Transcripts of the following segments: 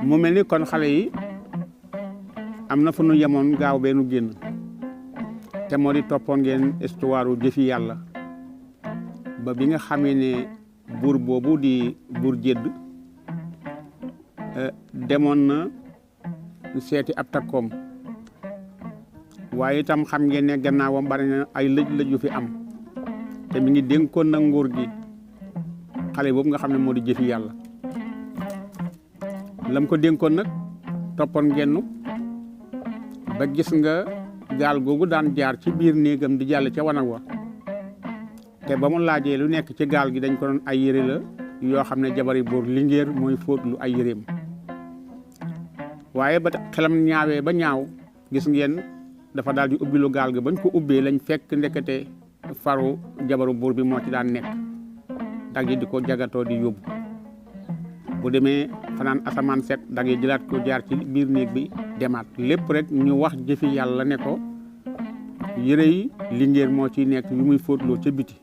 mu mel ni kon xale yi am na fu nu yemoon gaaw benn génn te moo di toppoon ngeen histoire u jëfi yàlla ba bi nga xamee ne buur boobu di buur Jédd demoon na seeti ab takkoom waaye itam xam ngeen ne gannaawam bari na ay lëj-lëj yu fi am te mi ngi dénkoon na nguur gi xale boobu nga xam ne moo di jëfi yàlla lam ko dénkoon nag toppoon ngeen ba gis nga gaal googu daan jaar ci biir néegam di jàll ca wanag wa te ba mu laajee lu nekk ci gaal gi dañ ko doon ay yére la yoo xam ne jabari buur Linguère mooy fóot lu ay yéreem waaye ba xelam ñaawee ba ñaaw gis ngeen dafa daal di ubbi lu gaal gi bañ ko ubbee lañ fekk ndekete faru jabaru buur bi moo ci daan nekk dag yi di ko jagatoo di yóbbu bu demee fanaan asamaan set dag yi jëlaat ko jaar ci biir néeg bi demaat lépp rek ñu wax jëfi yàlla ne ko yére yi Linguère moo ciy nekk yu muy fóotloo ca biti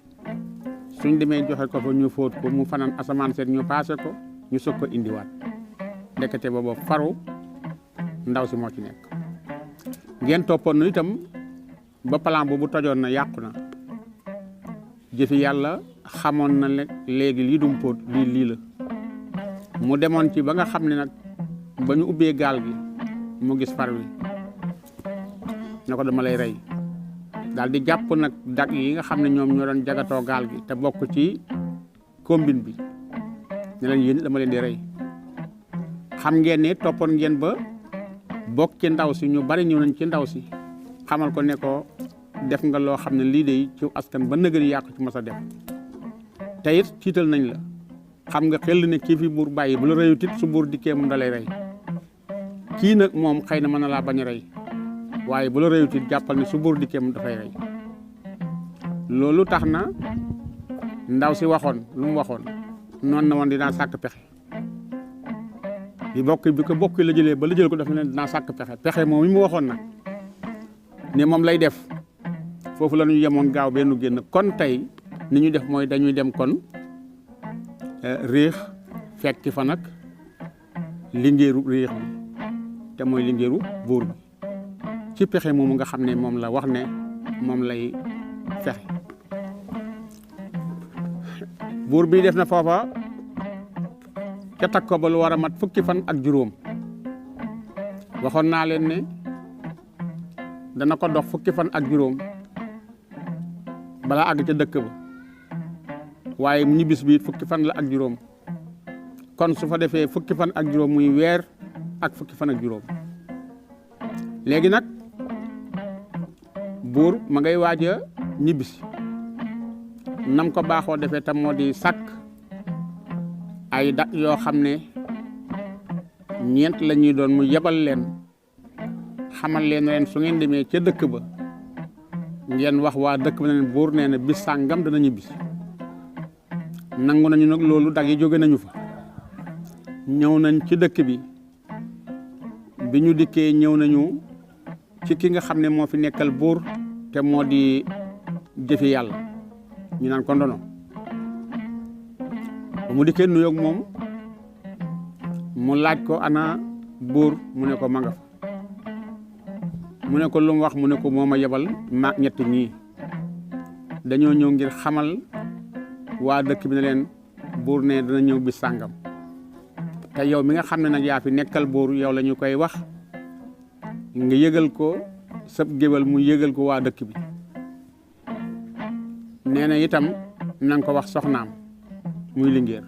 suñ demee joxe ko fa ñu fóot ko mu fanaan asamaan set ñu paase ko ñu soog ko indiwaat ndekete booba faru ndaw si moo ci nekk ngeen toppoon na itam ba plan boobu tojoon na yàqu na jëfi yàlla xamoon na léegi lii dum póot lii la mu demoon ci ba nga xam ne nag ba ñu ubbee gaal gi mu gis far wi ne ko dama lay rey daal di jàpp nag dag yi nga xam ne ñoom ñoo doon jagatoo gaal gi te bokk ci combine bi ne leen yéen dama leen di rey xam ngeen ne toppoon ngeen ba bokk ci ndaw si ñu bari ñëw nañ ci ndaw si xamal ko ne ko def nga loo xam ne lii de ci askan ba nëgëri yaa ko ci mas a def te it tiital nañ la xam nga xel ne kii fi buur bàyyi bu la reyut it su buur dikkee mu dalay rey kii nag moom xëy na mën na laa bañ a rey waaye bu la reyut it jàppal ne su buur dikkee mu dafay rey loolu tax na ndaw si waxoon lu mu waxoon noonu na woon dinaa sàkk pexe bi ko bokk la jëlee ba la jël ko daf ne dinaa sàkk pexe moom mi mu waxoon nag ne moom lay def foofu la ñu yemoon gaaw benn génn kon tey ni ñu def mooy dañuy dem kon réex fekki fa nag Linguère réex bi te mooy Linguère buur bi ci pexe moomu nga xam ne moom la wax ne moom lay fexe buur bi def na foofa ca takk ko ba lu war a mat fukki fan ak juróom waxoon naa leen ne dana ko dox fukki fan ak juróom balaa àgg ca dëkk ba waaye ñibbis bi fukki fan la ak juróom kon su fa defee fukki fan ak juróom muy weer ak fukki fan ak juróom léegi nag buur ma ngay waaj a ñibbisi nam ko baaxoo defee tam moo di sàkk ay dat yoo xam ne ñeent la ñuy doon mu yebal leen xamal leen su ngeen demee ca dëkk ba ngeen wax waa dëkk ba ne leen buur nee na bis sàngam dana ñibbisi nangu nañu nag loolu dag yi jóge nañu fa ñëw nañ ci dëkk bi ñu dikkee ñëw nañu ci ki nga xam ne moo fi nekkal buur te moo di jëfi yàlla ñu naan ko ndono ba mu dikkee nuyoog moom mu laaj ko ana buur mu ne ko ma nga fa mu ne ko lu mu wax mu ne ko moo ma yebal maag ñett ñii dañoo ñëw ngir xamal waa dëkk bi ne leen buur ne dana ñëw bis sàngam te yow mi nga xam ne nag yaa fi nekkal buur yow la ñu koy wax nga yëgal ko sab géwal mu yëgal ko waa dëkk bi nee na itam na nga ko wax soxnaam muy Linguère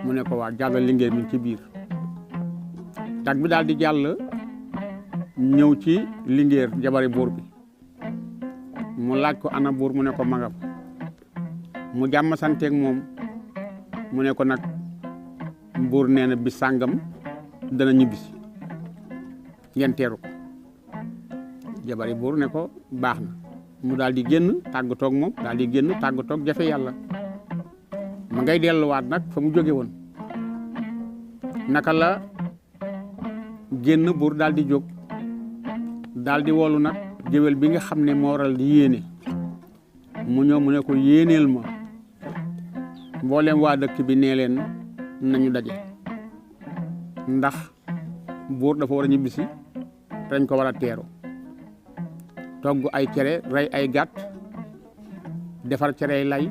mu ne ko waa jàllal Linguère mi ci biir dag bi daal di jàll ñëw ci Linguère jabari buur bi mu laaj ko ana buur mu ne ko magam mu jàmm santeeg moom mu ne ko nag buur nee na bi sàngam dana ñibbisi ngeen teeru ko jabari buur ne ko baax na mu daal di génn tàggatoog moom daal di génn tàggatoog jafe yàlla ma ngay delluwaat nag fa mu jóge woon naka la génn buur daal di jóg daal di wolu nag géwél bi nga xam ne moo waral di yéene mu ñëw mu ne ko yéeneel ma mboolem waa dëkk bi nee leen nañu daje ndax buur dafa war a ñibbisi dañ ko war a teeru togg ay cere rey ay gàtt defar cere lay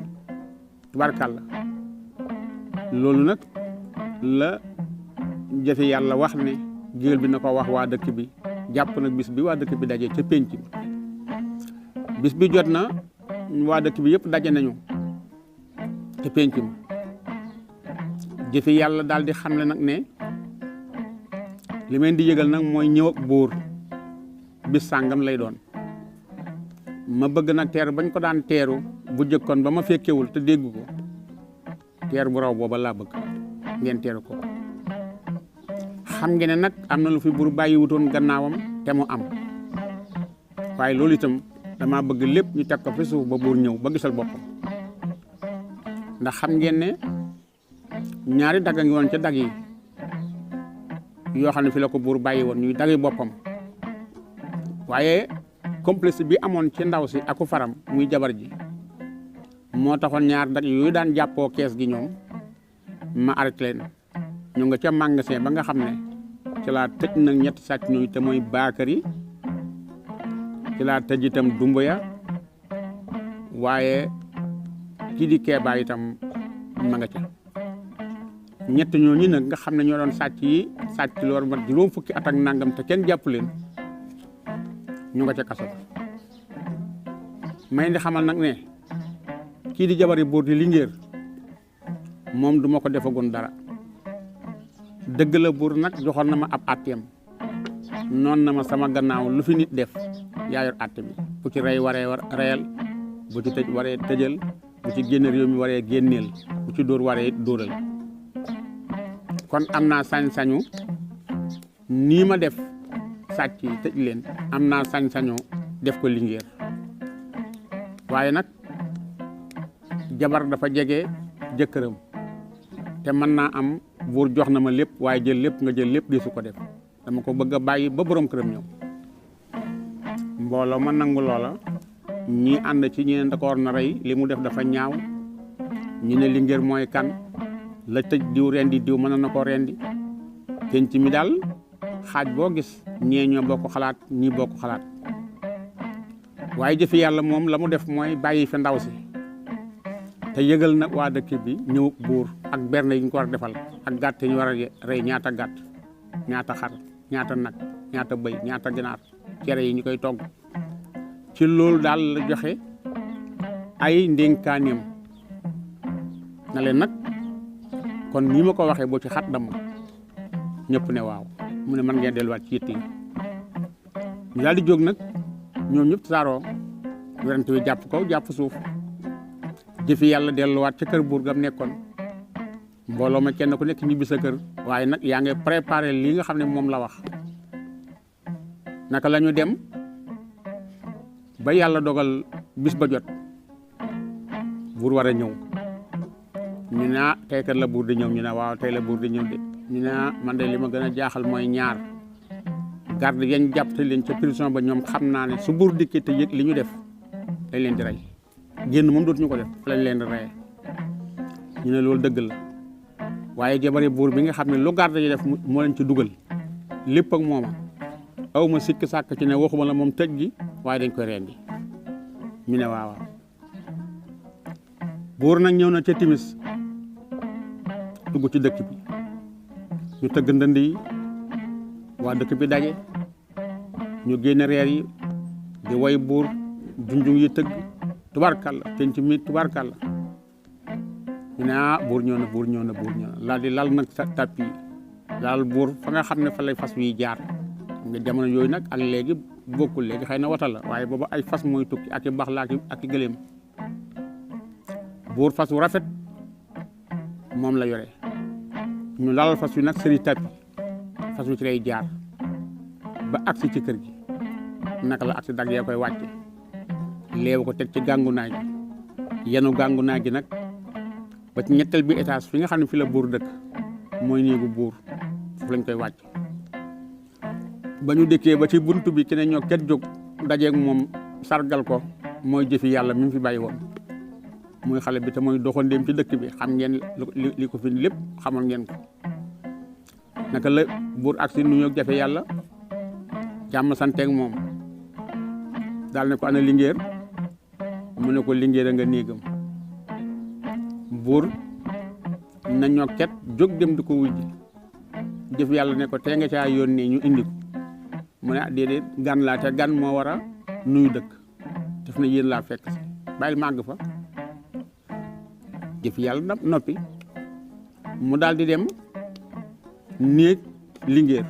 tubarkàlla loolu nag la jëfe yàlla wax ne géwél bi na ko wax waa dëkk bi jàpp nag bis bi waa dëkk bi daje ca pénc bi bis bi jot na waa dëkk bi yëpp daje nañu ca pénc mi jëfe yàlla daal di xamle nag ne li meen di yëgal nag mooy ñëw ak buur bis sàngam lay doon ma bëgg nag teer bañ ko daan teeru bu jëkkoon ba ma fekkewul te dégg ko teer bu raw booba laa bëgg ngeen teeru ko xam ngeen ne nag am na lu fi buur bàyyi wutoon gannaawam te mu am waaye loolu itam dama bëgg lépp ñu teg ko fi suuf ba buur ñëw ba gisal boppam ndax xam ngeen ne ñaari dagg ngi woon ca dag yi yoo xam ne fi la ko buur bàyyi woon ñuy dagi boppam waaye complice bi amoon ci ndaw si aku faram muy jabar ji moo taxoon ñaar dag yooyu daan jàppoo kees gi ñoom ma arrêté leen ñu nga ca magasin ba nga xam ne ci laa tëj nag ñetti sàcc ñooyu te mooy Bakary ci laa tëj itam Dumbuya waaye kii di Keeba itam ma nga ca ñett ñooñu nag nga xam ne ñoo doon sàcc yi sàcc lu war mat juróom fukki at ak nangam te kenn jàpp leen ñu nga ca kaso may di xamal nag ne kii di jabari buur di Linguère moom duma ko defagun dara dëgg la buur nag joxoon na ma ab àtteem noon na ma sama gannaaw lu fi nit def yaa yor àtte bi bu ci rey waree reyal bu ci tëj waree tëjal bu ci génn réew mi waree génneel bu ci dóor waree dóoral kon am naa sañ-sañu nii ma def sàcc yi tëj leen am naa sañ-sañu def ko Linguère waaye nag jabar dafa jege jëkkëram te mën naa am buur jox na ma lépp waaye jël lépp nga jël lépp di su ko def dama ko bëgg a bàyyi ba borom këram ñëw mbooloo ma nangu loola ñii ànd ci ñeneen da ko war na rey li mu def dafa ñaaw ñu ne Linguère mooy kan la tëj diw rendi diw mën na ko rendi penc mi daal xaaj boo gis ñee ñoo bokk xalaat ñii bokk xalaat waaye jëfi yàlla moom la mu def mooy bàyyi fi ndaw si te yëgal nag waa dëkk bi ñëw buur ak berne yi ñu ko war a defal ak gàtt yi ñu war a rey ñaata gàtt ñaata xar ñaata nag ñaata bëy ñaata ginaar cere yi ñu koy togg ci loolu daal la joxe ay ndénkaaneem na leen nag kon nii ma ko waxee boo ci xat dam ñëpp ne waaw mu ne man ngeen delluwaat ci yitte yi ñu daal di jóg nag ñoom ñëpp saaroo werante wi jàpp kaw jàpp suuf jëfi yàlla delluwaat ca kër buur gam nekkoon mbooloo ma kenn ku nekk ñibbi sa kër waaye nag yaa ngi préparé lii nga xam ne moom la wax naka la ñu dem ba yàlla dogal bis ba jot buur war a ñëw ñu ne tey kat la buur di ñëw ñu ne waaw tey la buur di ñëw de ñu ne man de li ma gën a jaaxal mooy ñaar garde yañ jàpp te leen ca prison ba ñoom xam naa ne su buur dikkee te yëg li ñu def dañ leen di rey génn moom dootuñu ko def fa lañ leen di reyee ñu ne loolu dëgg la waaye jabari buur bi nga xam ne lu garde yi def moo leen ci dugal lépp ak mooma aw ma sikk sàkk ci ne waxuma la moom tëj gi waaye dañ koy rendi ñu ne waaw buur nag ñëw na ca timis dugg ci dëkk bi ñu tëgg ndënd yi waa dëkk bi daje ñu génne reer yi di way buur junjung yi tëgg tubarkalla penc mi tubarkalla ñu ne buur ñëw na buur ñëw na buur ñëw na laal di lal nag sa tappi laal buur fa nga xam ne fa lay fas wi jaar nga jamono yooyu nag ak léegi bokkul léegi xëy na wata la waaye booba ay fas mooy tukki ak i bax la ak i gëléem buur fas wu rafet moom la yore ñu lalal fas wi nag sëri tappi fas wi ci lay jaar ba agsi ci kër gi naka la agsi dag yee koy wàcce léew ko teg ci gàngu naaj yenu gàngu naaj gi nag ba ci ñetteel bi étage fi nga xam ne fi la buur dëkk mooy néegu buur foofu lañ koy wàcc ba ñu dëkkee ba ci buntu bi ki ne ñoo ket jóg dajeeg moom sargal ko mooy jëfi yàlla mi mu fi bàyyi woon muy xale bi te mooy doxandéem ci dëkk bi xam ngeen li ko fi lépp xamoon ngeen ko naka la buur agsi nuyoo jafe yàlla jàmm santeeg moom daal ne ko ana Linguère mu ne ko Linguère a nga néegam buur na ñokket jóg dem di ko wujji jëf yàlla ne ko tee nga caa yónnee ñu indi ko mu ne déedéet gan laa te gan moo war a nuyu dëkk def na yéen laa fekk si bàyyil màgg fa jëf yàlla noppi mu daal di dem néeg Linguère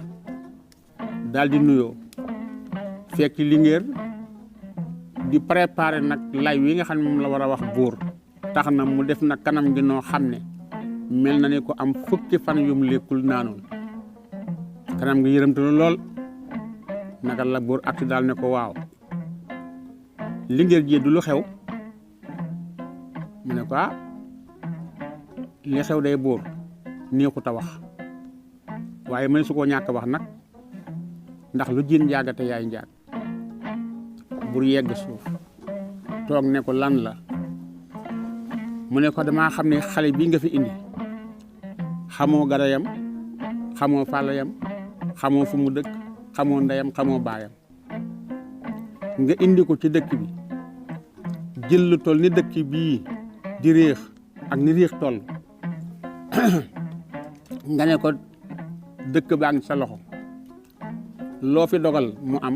daal di nuyoo fekk Linguère di préparer nag lay wi nga xam ne moom la war a wax buur tax na mu def na kanam gi noo xam ne mel na ne ko am fukki fan yum lekkul naanoon kanam gi yërëmtalu lool naka la buur ak daal ne ko waaw Linguère ji du lu xew mu ne ko li xew day buur neexut a wax waaye mën su koo ñàkk wax nag ndax lu jiin njaagate yaay njaag buur yegg suuf toog ne ko lan la mu ne ko damaa xam ne xale bii nga fi indi xamoo garayam xamoo fàllayam xamoo fu mu dëkk xamoo ndeyam xamoo baayam nga indi ko ci dëkk bi jël lu toll ni dëkk bii di réex ak ni réex toll nga ne ko dëkk baa ngi sa loxo loo fi dogal mu am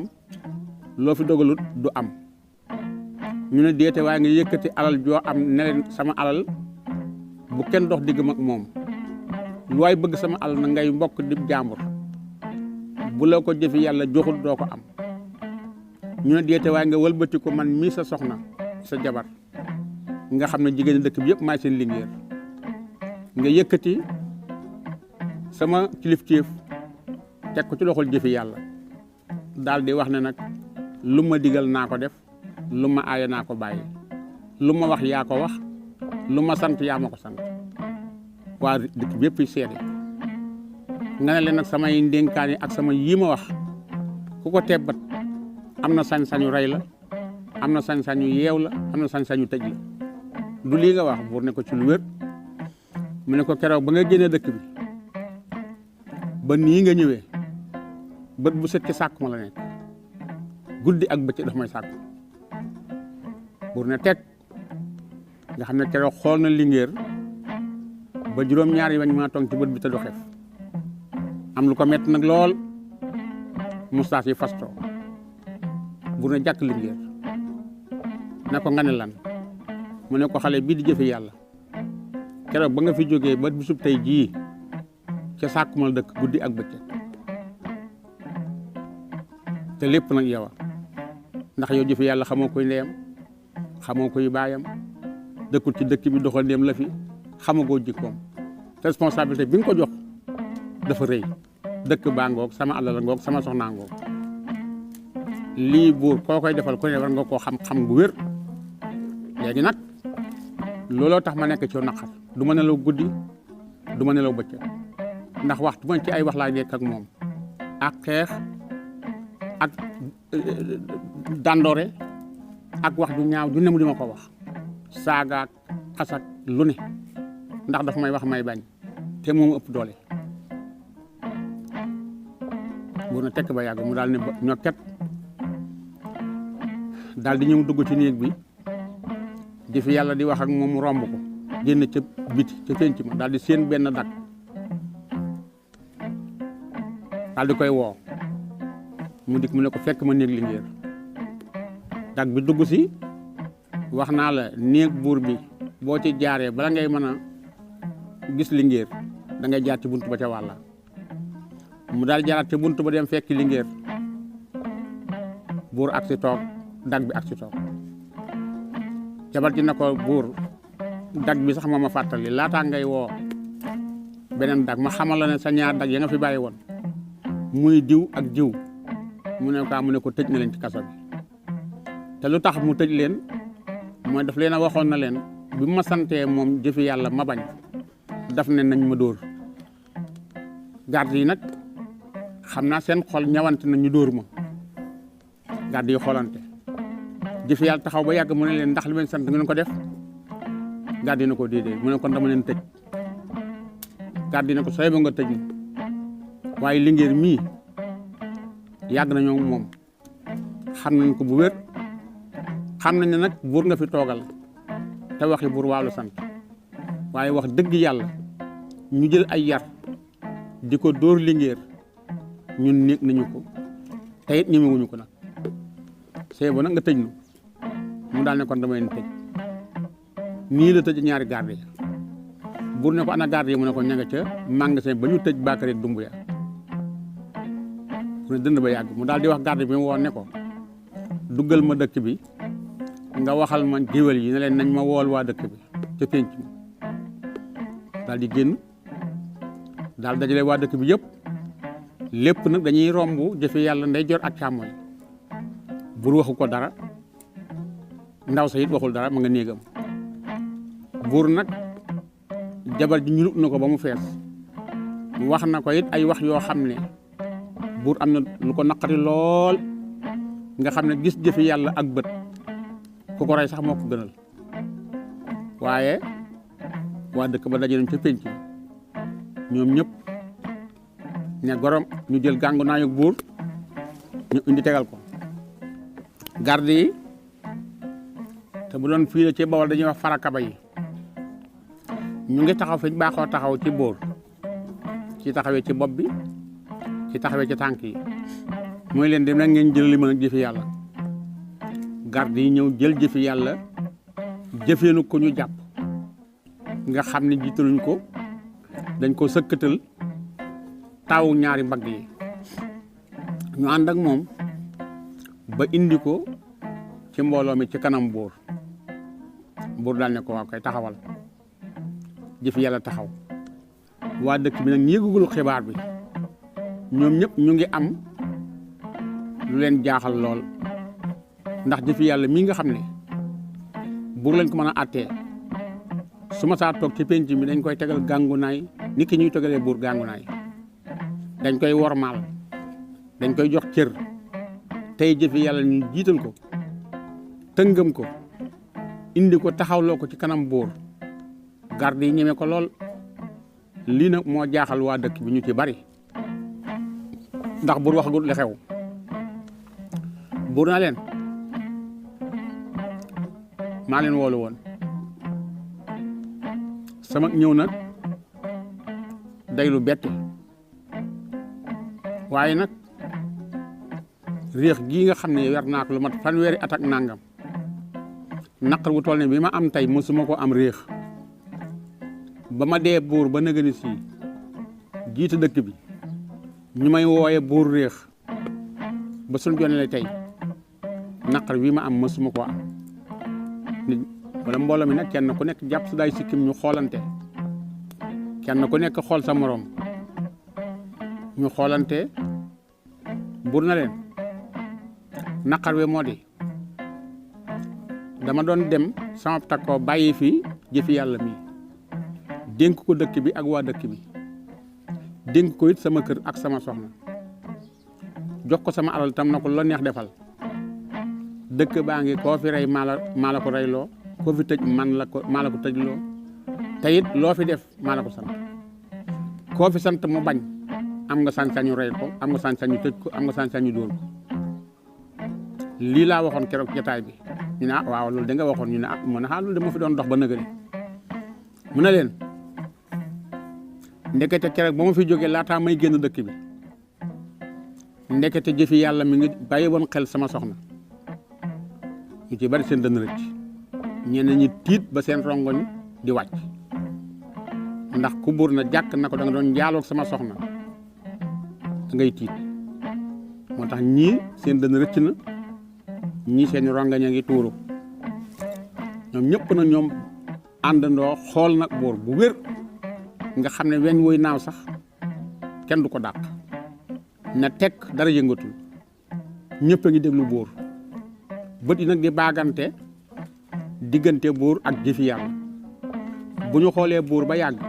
loo fi dogalut du am ñu ne déete waaye nga yëkkati alal joo am ne leen sama alal bu kenn dox digg mag moom lu waay bëgg sama alal na ngay mbokk di jàmbur bu la ko jëfi yàlla joxul doo ko am ñu ne déete waaye nga wëlbati ko man mii sa soxna sa jabar nga xam ne jigéen dëkk bi yëpp maay seen Linguère nga yëkkati sama kilifteef teg ko ci loxol jëfi yàlla daal di wax ne nag lu ma digal naa ko def lu ma aaye naa ko bàyyi lu ma wax yaa ko wax lu ma sant yaa ma ko sant waa dëkk bi yëpp seede nga ne leen nag samay ndénkaane ak sama yii ma wax ku ko tebbat am na sañ-sañu rey la am na sañ-sañu yeew la am na sañ-sañu tëj la du lii nga wax buur ne ko ci lu wér mu ne ko keroog ba nga génnee dëkk bi ba nii nga ñëwee bët bu set ci sàkku ma la nekk guddi ak bëccëg daf may sàkku buur ne teg nga xam ne keroog xool na Linguère ba juróom-ñaari wañ maa toog ci bët bi te du xef am lu ko mett nag lool moustache yi fastoo buur ne jàkk Linguère ne ko nga ne lan mu ne ko xale bii di jëfe yàlla keroog ba nga fi jógee ba bisub tey jii ca sàkkumal dëkk guddi ak bëccëg te lépp nag yow ndax yow jëfe yàlla xamoo koy ndeyam xamoo koy baayam dëkkul ci dëkk bi doxal ndéem la fi xamagoo jikkoom responsabilité bi nga ko jox dafa rëy dëkk baa ngoog sama alal ngoog sama soxnaa ngoog lii buur koo koy defal ku ne war nga koo xam-xam bu wér léegi nag looloo tax ma nekk ci naqar du ma nelaw guddi du ma nelaw bëccëg ndax waxtu ma ci ay wax laa nekk ak moom ak xeex ak dandoore ak wax ju ñaaw ju ne mu di ma ko wax saagaak xasak lu ne ndax daf may wax may bañ te moom ëpp doole bu na tekk ba yàgg mu daal ne ñokket daal di ñëw dugg ci néeg bi di fi yàlla di wax ak moom mu romb ko génn ca biti ca penc ma daal di seen benn dag daal di koy woo mu dikk mu ne ko fekk ma néeg Linguère dag bi dugg si wax naa la néeg buur bi boo ci jaaree bala ngay mën a gis Linguère da ngay jaar ci bunt ba ca wàlla mu daal jaaraat ci bunt ba dem fekk Linguère buur ak si toog dag bi ak si toog jabar ji na ko buur dag bi sax moo ma fàttali laataa ngay woo beneen dag ma xamal la ne sa ñaar dag ya nga fi bàyyi woon muy diw ak jiw mu ne ko tëj na leen ci kaso bi te lu tax mu tëj leen mooy daf leen a waxoon na leen bi ma santee moom jëfi yàlla ma bañ daf ne nañ ma dóor garde yi nag xam naa seen xol ñawante na ñu dóor ma garde yi xoolante jëfi yàlla taxaw ba yàgg mu ne leen ndax li leen sant ngeen ko def garde yi na ko déedéet mu ne kon dama leen tëj garde yi na ko sooy ba nga tëj waaye Linguère mii yàgg nañoo moom xam nañ ko bu wér xam nañ ne nag buur nga fi toogal te waxi buur waalu sant waaye wax dëgg yàlla ñu jël ay yar di ko dóor Linguère ñun néeg nañu ko te it ñemewuñu ko nag see ba nag nga tëj nu mu daal ne kon dama leen tëj nii la tëj ñaari garde yi buur ne ko ana garde yi mu ne ko ña nga ca magasin ba ñu tëj Bakary Doumbouya mu ne dënd ba yàgg mu daal di wax garde bi mu woon ne ko duggal ma dëkk bi nga waxal ma géwél yi ne leen nañ ma wool waa dëkk bi ca pénc ma daal di génn daal dajale waa dëkk bi yëpp lépp nag dañuy romb jëfe yàlla nday jor ak càmmoñ buur waxu ko dara ndaw sa it waxul dara ma nga néegam buur nag jabar ji ñulub na ko ba mu fees wax na ko it ay wax yoo xam ne buur am na lu ko naqari lool nga xam ne gis jëfi yàlla ak bët ku ko rey sax moo ko gënal waaye waa dëkk ba daje nañ ca pénc ñoom ñëpp ne gorom ñu jël gàngu naayu buur ñu indi tegal ko garde yi te bu doon fii la ci Bawol dañuy wax farakaba yi ñu ngi taxaw fi baaxoo taxaw ci buur ci taxawee ci bopp bi ci taxawee ci tànk yi mooy leen dem nag ngeen jël li mën a jëfi yàlla garde yi ñëw jël jëfi yàlla jëfeenu ko ñu jàpp nga xam ne jiitaluñ ko dañ ko sëkkatal taw ñaari mbagg yi ñu ànd ak moom ba indi ko ci mbooloo mi ci kanam buur daal ne ko waaw kay taxawal jëfi yàlla taxaw waa dëkk bi nag yëgugul xibaar bi ñoom ñëpp ñu ngi am lu leen jaaxal lool ndax jëfi yàlla mii nga xam ne buur lañ ko mën a àttee su ma saa toog ci penc mi dañ koy tegal gàngunaay ni ki ñuy tegalee buur gàngunaay dañ koy wormaal dañ koy jox cër tey jëfi yàlla ñu jiital ko tëngam ko indi ko taxawloo ko ci kanam buur garde yi ñeme ko lool lii nag moo jaaxal waa dëkk bi ñu ci bari ndax buur waxagul li xew buur na leen maa leen woolu woon sama ñëw nag day lu bette waaye nag réex gii nga xam ne wer naa ko lu mat fanweeri at ak nangam naqar wu toll ne bi ma am tey mosuma ko am réex ba ma dee buur ba nëgëni si jiite dëkk bi ñu may wooye buur réex ba suñ jonne la tey naqar wi ma am mosuma ko am nit wala mbooloo mi nag kenn ku nekk jàpp su daay sikkim ñu xoolante kenn ku nekk xool sa moroom ñu xoolante buur na leen naqar wi moo di dama doon dem sama takkoo bàyyi fi jëfi yàlla mi dénk ko dëkk bi ak waa dëkk bi dénk ko it sama kër ak sama soxna jox ko sama alal tam na ko la neex defal dëkk baa ngi koo fi rey maa la ko reyloo koo fi tëj maa la ko tëjloo te it loo fi def maa la ko sant koo fi sant mu bañ am nga sañ-sañu rey ko am nga sañ-sañu tëj ko am nga sañ-sañu dóor ko lii laa waxoon keroog jotaay bi ñu ne waaw loolu da nga waxoon ñu ne mu ne loolu dama fi doon dox ba nëgëri mu ne leen ndekete keroog ba ma fi jógee laataa may génn dëkk bi ndekete jëfi yàlla mi ngi bàyyi woon xel sama soxna ñu ci bari seen dënn rëcc ñenn ñi tiit ba seen rongoñ di wàcc ndax ku buur na jàkk na ko da nga doon njaaloog sama soxna da ngay tiit moo tax ñii seen dënn rëcc na ñii seen rongoñ a ngi tuuru ñoom ñëpp na ñoom àndandoo xool nag buur bu wér nga xam ne weñ woy naaw sax kenn du ko dàq na tekk dara yëngatul ñëpp a ngi déglu buur bët yi nag di baagante diggante buur ak jëfi yàlla bu ñu xoolee buur ba yàgg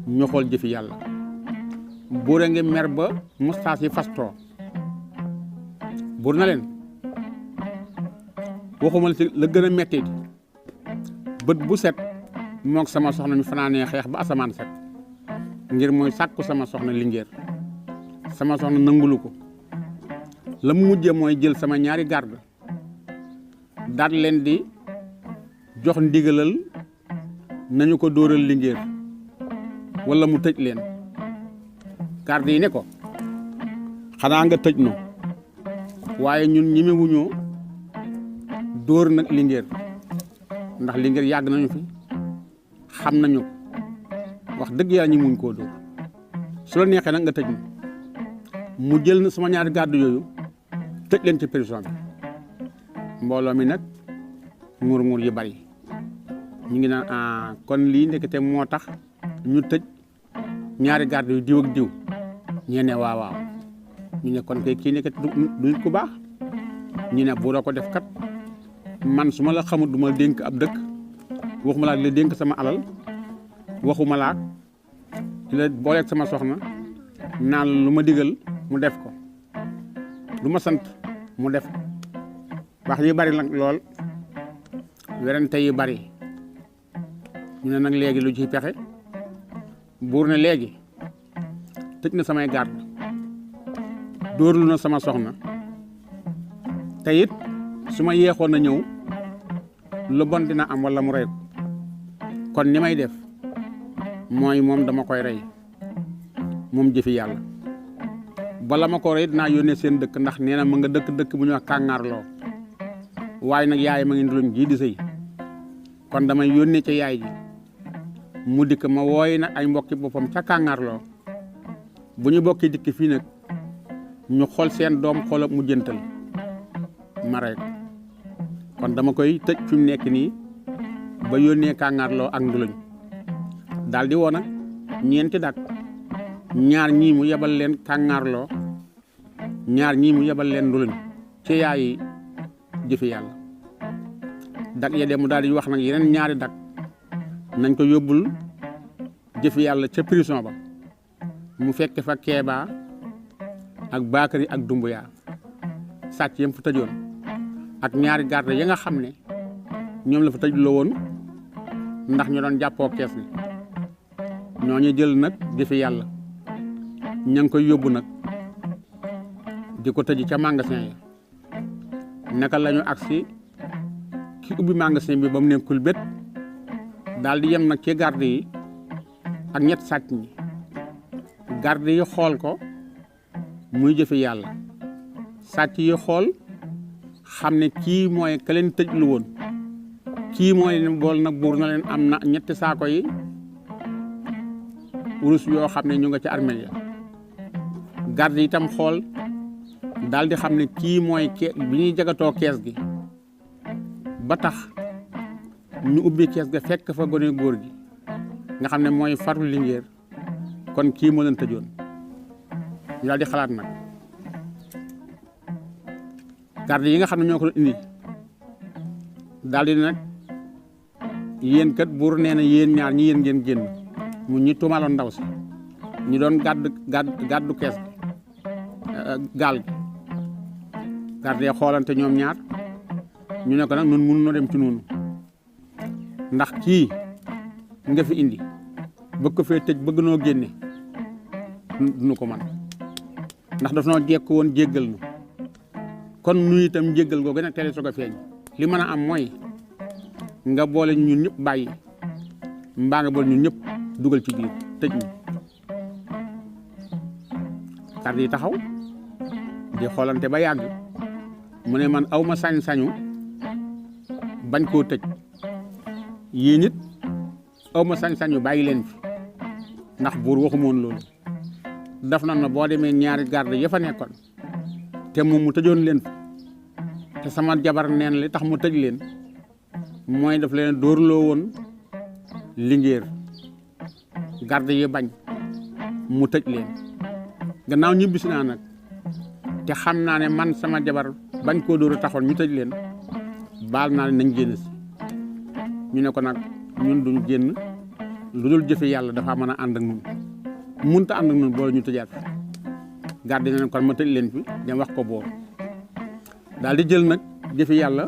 ñu xool jëfi yàlla buur a ngi mer ba mustaas yi fastoo buur na leen waxuma la gën a metti bët bu set moog sama soxna ñu fanaanee xeex ba asamaan set ngir mooy sàkku sama soxna Linguère sama soxna nangulu ko la mu mujjee mooy jël sama ñaari garde daal leen di jox ndigalal nañu ko dóoral Linguère wala mu tëj leen garde yi ne ko xanaa nga tëj nu waaye ñun ñemewuñoo dóor nag Linguère ndax Linguère yàgg nañu fi xam nañu ko wax dëgg yàlla ñi muñ koo dóor su la neexee nag nga tëj nu mu jël na sama ñaari garde yooyu tëj leen ci prison bi mbooloo mi nag ngur-ngur yi bari ñu ngi naan kon lii ndekete moo tax ñu tëj ñaari garde yu diw ak diw ñee ne waaw ñu ne kon kay kii nekkati du nit ku baax ñu ne bu doo ko def kat man su ma la xamut du ma dénk ab dëkk waxuma laa di la dénk sama alal waxuma laa di la booleeg sama soxna naan lu ma digal mu def ko lu ma sant mu def wax yi bari nag lool werante yi bari ñu ne nag léegi lu ci pexe buur ne léegi tëj na samay garde dóorlu na sama soxna te it su ma yeexoon na ñëw lu bon dina am wala mu rey ko kon ni may def mooy moom dama koy rey moom jëfi yàlla bala ma ko rey dinaa yónnee seen dëkk ndax nee na ma nga dëkk bu ñuy wax kàngaarloo waaye nag yaay ma ngi nduluñ jii di sëy kon damay yónnee ca yaay ji mu dikk ma wooy nag ay mbokki boppam ca kàngaarloo bu ñu bokki dikk fii nag ñu xool seen doom xoolal mu jëntal ma rey ko kon dama koy tëj fi mu nekk nii ba yónnee kàngaarloo ak nduluñ daal di woo nag ñeenti dak ñaar ñii mu yebal leen kàngaarloo ñaar ñii mu yebal leen nduluñ ci yaayi jëfi yàlla dak ya dem mu daal di wax nag yeneen ñaari dak nañ ko yóbbul jëfi yàlla ca prison ba mu fekk fa Keeba ak Bakary ak Dumbuya sàcc yam fa tëjoon ak ñaari garde ya nga xam ne ñoom la fa tëj la woon ndax ñu doon jàppoo kees gi ñooñu jël nag jëfi yàlla ña ngi koy yóbbu nag di ko tëj ca magasin ya naka lañu agsi ki ubbi magasin bi ba mu nekkul bét daal di yem nag ci garde yi ak ñett sàcc ñi garde yi xool ko muy jëfi yàlla sàcc yi xool xam ne kii mooy ka leen tëj lu woon kii mooy leen bool nag buur na leen am na ñetti saako yi wurus yoo xam ne ñu nga ci armeel ya garde yi itam xool daal di xam ne kii mooy bi ñuy jagatoo kees gi ba tax ñu ubbi kees ga fekk fa gone góor gi nga xam ne mooy faru Linguère kon kii moo leen tëjoon ñu daal di xalaat nag garde yi nga xam ne ñoo ko doon indi daal di nag yéen kat buur nee na yéen ñaar ñi yéen ngeen génn mu ñi tuumaloon ndaw si ñu doon gàddu kees gi gaal gi garde yi xoolante ñoom ñaar ñu ne ko nag nun mënu noo dem ci noonu ndax kii nga fi indi bëgg ko fee tëj bëgg noo génne duñu ko man ndax daf noo jekk woon jéggal nu kon nu itam jéggal googu nag teel soog a feeñ li mën a am mooy nga boole ñun ñëpp bàyyi mbaa nga boole ñun ñëpp dugal ci biir tëj ñu garde yi taxaw di xoolante ba yàgg mu ne man aw ma sañ-sañu bañ koo tëj yéen it aw ma sañ-sañu bàyyi leen fi ndax buur waxumoon loolu daf na na boo demee ñaari garde ya fa nekkoon te moom mu tëjoon leen fa te sama jabar neen li tax mu tëj leen mooy daf leen dóorloo woon Linguère garde yi bañ mu tëj leen gannaaw ñibbisi naa nag te xam naa ne man sama jabar bañ koo dóor a taxoon ñu tëj leen baal naa ne nañ génn si ñu ne ko nag ñun duñ génn lu dul jëfe yàlla dafa mën a ànd ak ñun munta ànd ak ñun boole ñu tëjaat garde na kon ma tëj leen fi dem wax ko boor daal di jël nag jëfe yàlla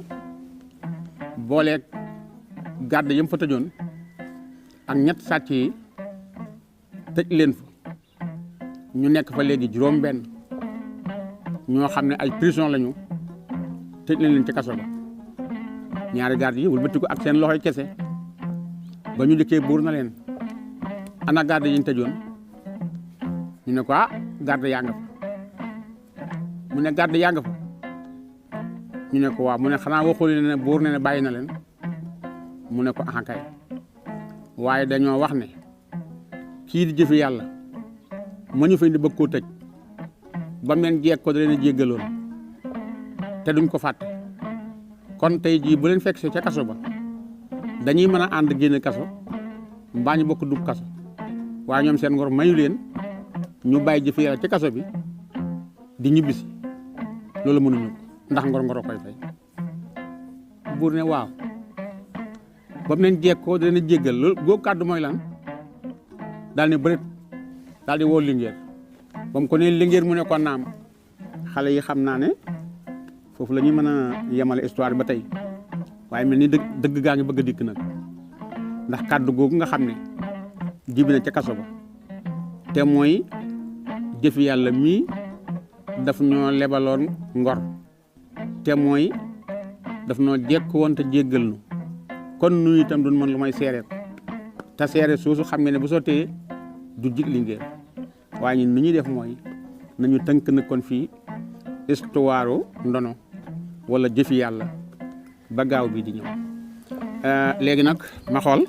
booleeg garde yam fa tëjoon ak ñett sàcc yi tëj leen fa ñu nekk fa léegi juróom benn ñoo xam ne ay prison lañu tëj nañ leen ci kaso ba ñaari garde yi wëlbati ko ak seen loxoy kese ba ñu dikkee buur na leen ana garde yi ñu tëjoon ñu ne ko garde yaa nga fa mu ne garde yaa nga fa ñu ne ko waaw mu ne xanaa waxul ne buur ne bàyyi na leen mu ne ko kay waaye dañoo wax ne kii di jëfi yàlla ma ñu fa indi bëgg koo tëj ba mu leen jeeg ko da leen a jéggaloon te duñ ko fàtte kon tey jii bu leen fekk si ca kaso ba dañuy mën a ànd génn kaso mbaa ñu bokk dugg kaso waaye ñoom seen ngor mayu leen ñu bàyyi jëfi yàlla ci kaso bi di ñibbisi loolu mënuñu ko ndax ngor koy fay buur ne waaw ba mu leen jeeg ko da leen a jéggal loolu googu kàddu mooy lan daal ne bërit daal di woo Linguère ba mu ko nee Linguère mu ne ko naam xale yi xam naa ne foofu la ñuy mën a yemale histoire ba tey waaye mel ni dëgg gaa ngi bëgg a dikk nag ndax kàddu googu nga xam ne jibi na ca kaso ba te mooy jëfi yàlla mii daf ñoo lebaloon ngor te mooy daf ñoo jekk woon te jéggal nu kon nu itam duñ mën lu may seere ko te seere soosu xam nga ne bu sottee du jig Linguère waaye ñun nu ñuy def mooy nañu tënk na kon fii histoire ndono wala jëfi yàlla ba gaaw bi di ñëw léegi nag ma xool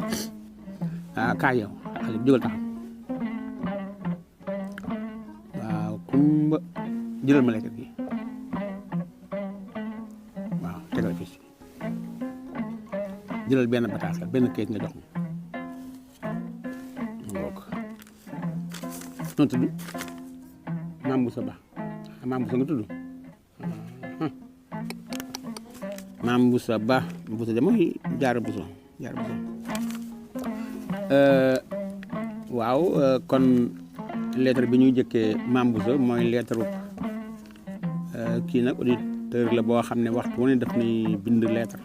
kaay yow xale bi jógal taxaw waaw kumba jëlal ma lekkat gi waaw tegal fii jëlal benn bataaxal benn kayit nga jox ma ngoog noo tudd Mame Boussa Ba Mame Boussa nga tudd Mame Boussa Ba Boussa de mooy Jaara Boussa waaw kon lettre bi ñuy jëkkee Mame Boussa mooy lettre kii nag auditeur la boo xam ne waxtu wu ne daf nuy bind lettre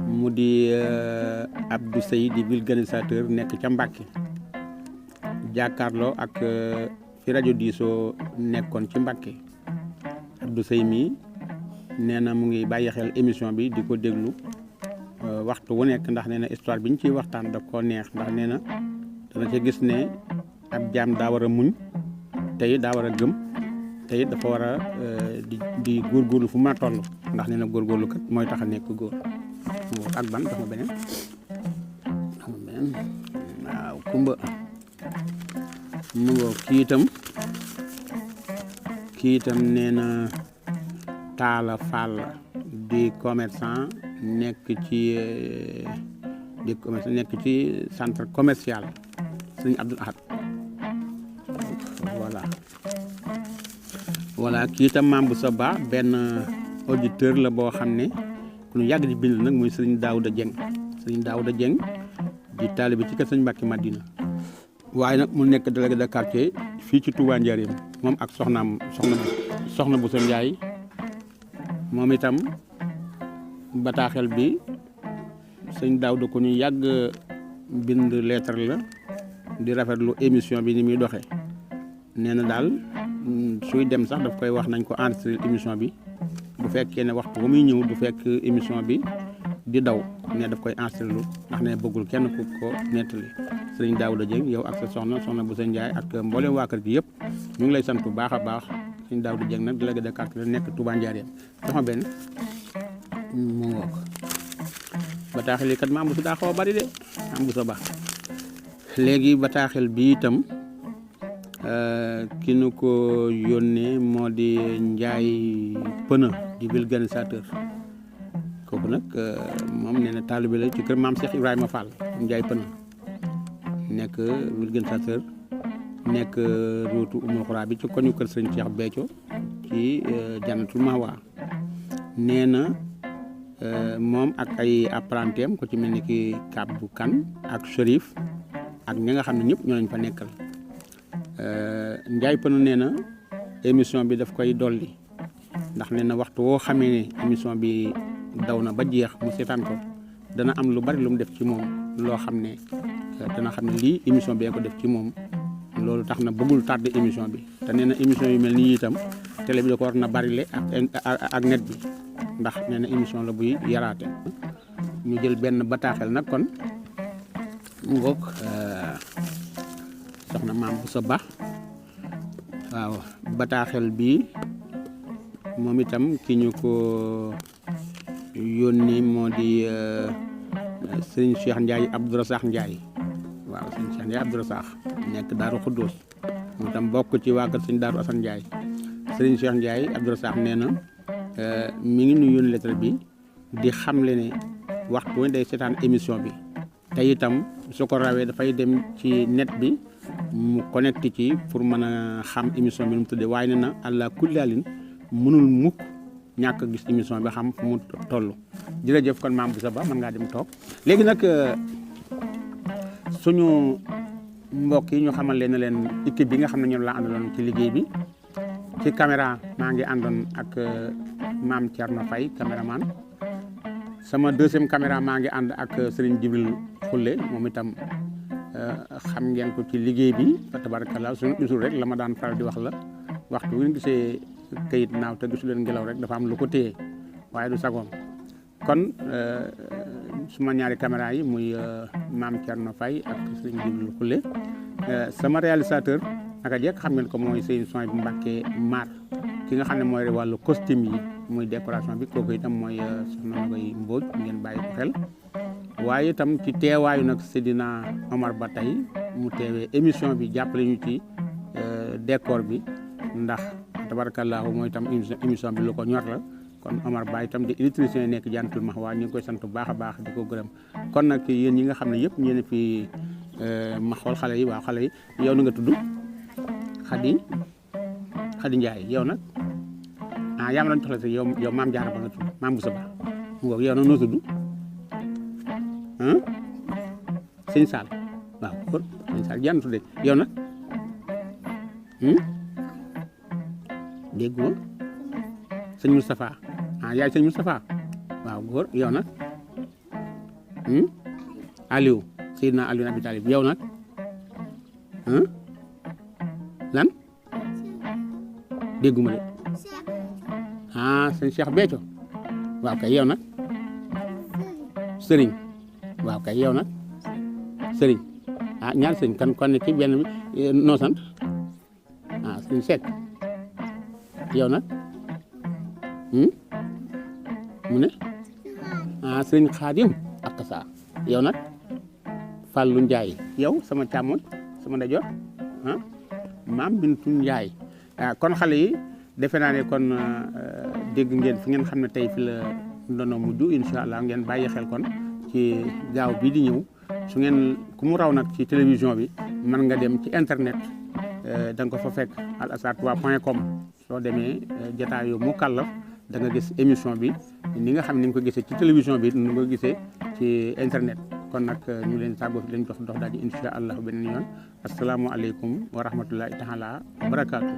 mu di Abdou Sey di vulgarisateur nekk ca Mbàkke jàkkaarloo ak fi rajo Diso nekkoon ci Mbàkke Abdou Sey mii nee na mu ngi bàyyi xel émission bi di ko déglu waxtu wu nekk ndax nee na histoire bi ñu ciy waxtaan da koo neex ndax nee na dana ca gis ne ab jaam daa war a muñ tey daa war a gëm tey dafa war a di góorgóorlu fu ma toll ndax nee na góorgóorlu kat mooy tax a nekk góor ak ban dafa beneen waaw kumba mu ngoo kii itam nee na Talla Fall di commerçant nekk ci centre commercial Sëriñ Abdul Ahad voilà kii itam Mame Boussa Ba benn auditeur la boo xam ne ku ñu yàgg di bind nag muy Sëriñ Daouda Dieng di taalibe ci kër Sëriñ Mbàkke Madina waaye nag mu nekk délégué de quartier fii ci Touba Njaaréem moom ak soxna Boussa Ndiaye moom itam bataaxel bi sëñ Daouda ko ñu yàgg bind lettre la di rafetlu émission bi ni muy doxee nee na daal suy dem sax daf koy wax nañ ko enregistré émission bi bu fekkee ne waxtu ba muy ñëw du fekk émission bi di daw ne daf koy enregistré lu ndax ne bëggul kenn ku ko nettali sëñ Daouda Dieng yow ak sa soxna Boussa Ndiaye ak mboolem waa kër gi yëpp ñu ngi lay sant bu baax a baax sëñ Daouda Dieng nag délégué de quartier la nekk Touba Njaaréem sama benn mu ngoog bataaxel yi kat Mame Boussa daa xaw a bari de Mame Boussa Ba léegi bataaxel bi itam ki nu ko yónnee moo di Ndiaye Pënë di vulgarisateur kooku nag moom nee na taalibe la ci kër Maam Cheikh Ibrahima Fall Ndiaye Pënë nekk vulgarisateur nekk ruutu Umul Xuraa bi ci koñu kër Sëriñ Cheikh Béthio ci Jannatul Mahwa nee na moom ak ay apprenti am ko ci mel ni ki Kabou Kan ak Chérif ak ñi nga xam ne ñëpp ñoo lañ fa nekkal Ndiaye Pënë nee na émission bi daf koy dolli ndax nee na waxtu woo xamee ne émission bi daw na ba jeex mu seetaan ko dana am lu bari lu mu def ci moom loo xam ne dana xam ne lii émission bee ko def ci moom loolu tax na bëggul tardé émission bi te nee na émission yu mel nii itam télé bi da ko war na barile ak net bi ndax nee na émission la buy yaraate. ñu jël benn bataaxel nag kon mu ngoog soxna maam bu sa baax waaw bataaxel bi moom itam ki ñu ko yónni moo di sëriñ Cheikh Ndiaye Abdourasakh Ndiaye waaw sëriñ Cheikh Ndiaye Abdourasakh nekk Daaru Xuddoos mu tam bokk ci waa kër sëriñ Daaru Asan Ndiaye sëriñ Cheikh Ndiaye Abdourasakh nee na mi ngi nu yónni lettre bi di xamle ne waxtu wi day seetaan émission bi te itam su ko rawee dafay dem ci net bi mu connecté ci pour mën a xam émission bi nu mu tuddee waaye nee na àlla kullaalin mënul mukk ñàkk a gis émission bi xam fu mu toll. jërëjëf kon maam bu sa ba mën ngaa dem toog léegi nag suñu mbokk yi ñu xamal leen ne leen équipe bi nga xam ne ñoom laa àndaloon ci liggéey bi ci caméra maa ngi àndoon ak maam Thierno Faye caméraman sama deuxième caméra maa ngi ànd ak Serigne Jibril Xulle moom itam xam ngeen ko ci liggéey bi fa tabarakallah suñu usul rek la ma daan faral di wax la waxtu wu ngeen gisee kayit naaw te gisu leen ngelaw rek dafa am lu ko téye waaye du sagoom kon suma ñaari caméra yi muy maam Thierno Faye ak Serigne Jibril Xulle sama réalisateur naka jekk xam ngeen ko mooy Seydou Soy bu Mbàkke maar ki nga xam ne mooy wàllu costume yi muy décoration bi kooku itam mooy soxna na koy Mbóoj ngeen bàyyi ko xel waaye itam ci teewaayu nag Seydina Omar ba tey mu teewee émission bi jàppale ñu ci décor bi ndax tabarakallahu mooy itam émission bi lu ko ñor la kon Omar Ba itam di électricien yi nekk Jannatul Mahwa ñu ngi koy sant bu baax a baax di ko gërëm kon nag yéen ñi nga xam ne yëpp ñeen fi ma xool xale yi waaw xale yi yow na nga tudd Khady Ndiaye yow nag yaa ma doon jox la si yow maam Jaara ba nga tudd maam Boussa Ba mu ngoog yow nag noo tudd sëñ Sall waaw kon sëñ Sall jaan tudde yow nag dégg nga sëñ Moustapha yaay sëñ Moustapha waaw góor yow nag Aliou Seydina Aliou Abi Talib yow nag lan dégguma de sëñ Cheikh Béthio waaw kay yow nag Serigne waaw kay yow nag Serigne ñaar sëñ kan kon ne ci benn bi noo sant sëñ Seck yow nag mu ne sëñ Xaadim ak saa yow nag Fallou Ndiaye yow sama càmmoñ sama ndajoor maam Bintu Ndiaye kon xale yi defe naa ne kon dégg ngeen fi ngeen xam ne tey fi la ndono mujj incha allah ngeen bàyyi xel kon ci gaaw bii di ñëw su ngeen ku mu raw nag ci télévision bi mën nga dem ci internet da nga ko fa fekk alazhar3.com soo demee jotaayu mu kàllaf da nga gis émission bi ni nga xam ni nga ko gisee ci télévision bi ni nga ko gisee ci internet kon nag ñu leen tàggoo fi leen jox dox daal di incha allah beneen yoon asalaamualeykum wa rahmatullahi taala wa barakaatu.